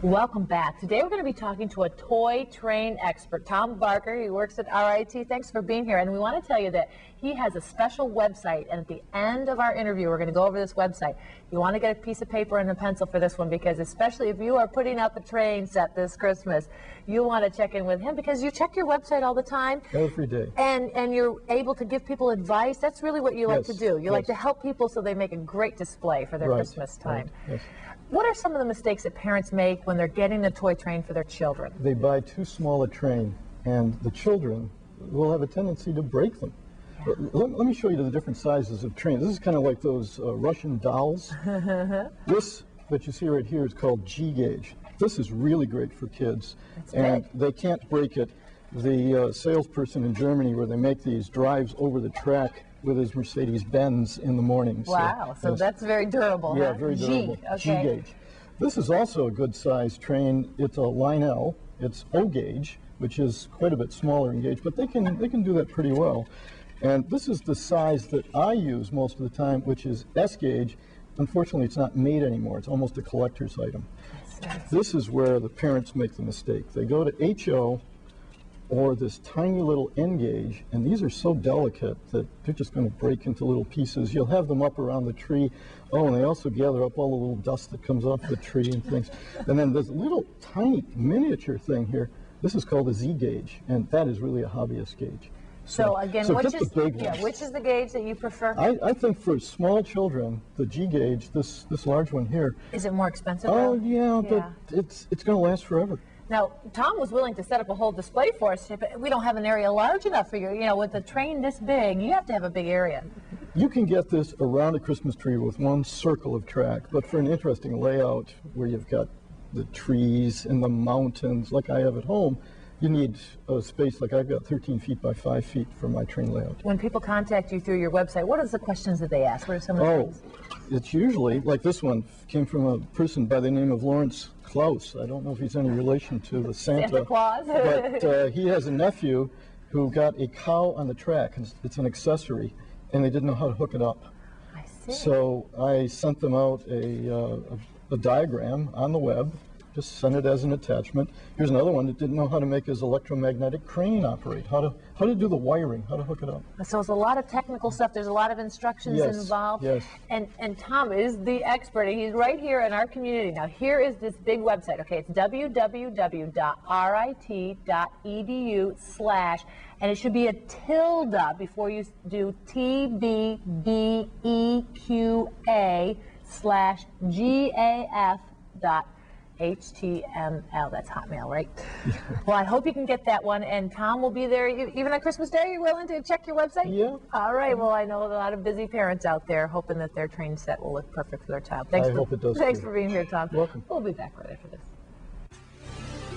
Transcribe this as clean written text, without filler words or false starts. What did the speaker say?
Welcome back. Today we're going to be talking to a toy train expert, Tom Barker. He works at RIT. Thanks for being here. And we want to tell you that he has a special website. And at the end of our interview, we're going to go over this website. You want to get a piece of paper and a pencil for this one, because especially if you are putting up a train set this Christmas, you want to check in with him because you check your website all the time. Every day. And you're able to give people advice. That's really what you like to do. You like to help people so they make a great display for their Christmas time. Yes. What are some of the mistakes that parents make when they're getting the toy train for their children? They buy too small a train, and the children will have a tendency to break them. Yeah. Let me show you the different sizes of trains. This is kind of like those Russian dolls. This that you see right here is called G gauge. This is really great for kids, and they can't break it. The salesperson in Germany, where they make these, drives over the track with his Mercedes-Benz in the morning. Wow, so that's very durable. Yeah, huh? very durable. Okay. G gauge. This is also a good size train. It's a line L. It's O gauge, which is quite a bit smaller in gauge, but they can do that pretty well. And this is the size that I use most of the time, which is S gauge. Unfortunately, it's not made anymore. It's almost a collector's item. This is where the parents make the mistake. They go to HO or this tiny little N gauge, and these are so delicate that they're just going to break into little pieces. You'll have them up around the tree. Oh, and they also gather up all the little dust that comes off the tree and things. And then this little tiny miniature thing here, this is called a Z gauge, and that is really a hobbyist gauge. So again, which is the gauge that you prefer? I think for small children, the G gauge, this large one here. Is it more expensive? Oh yeah, but it's going to last forever. Now, Tom was willing to set up a whole display for us, but we don't have an area large enough for you. You know, with a train this big, you have to have a big area. You can get this around a Christmas tree with one circle of track, but for an interesting layout where you've got the trees and the mountains like I have at home, you need a space like I've got 13 feet by 5 feet for my train layout. When people contact you through your website, what are the questions that they ask? What are some of the things? It's usually, like this one came from a person by the name of Lawrence Klaus. I don't know if he's any relation to the Santa Claus. But he has a nephew who got a cow on the track. It's an accessory, and they didn't know how to hook it up. I see. So I sent them out a diagram on the web, just sent it as an attachment. Here's another one that didn't know how to make his electromagnetic crane operate, how to do the wiring, how to hook it up. So it's a lot of technical stuff. There's a lot of instructions involved. Yes. And Tom is the expert. He's right here in our community. Now here is this big website. Okay, it's www.rit.edu/ and it should be a tilde before you do TBBEQA/GAF.HTML. That's Hotmail, right? Well, I hope you can get that one, and Tom will be there even on Christmas Day. You're willing to check your website? Yeah. All right. Well, I know a lot of busy parents out there hoping that their train set will look perfect for their child. I hope it does. Thanks for being here, Tom. Welcome. We'll be back right after this.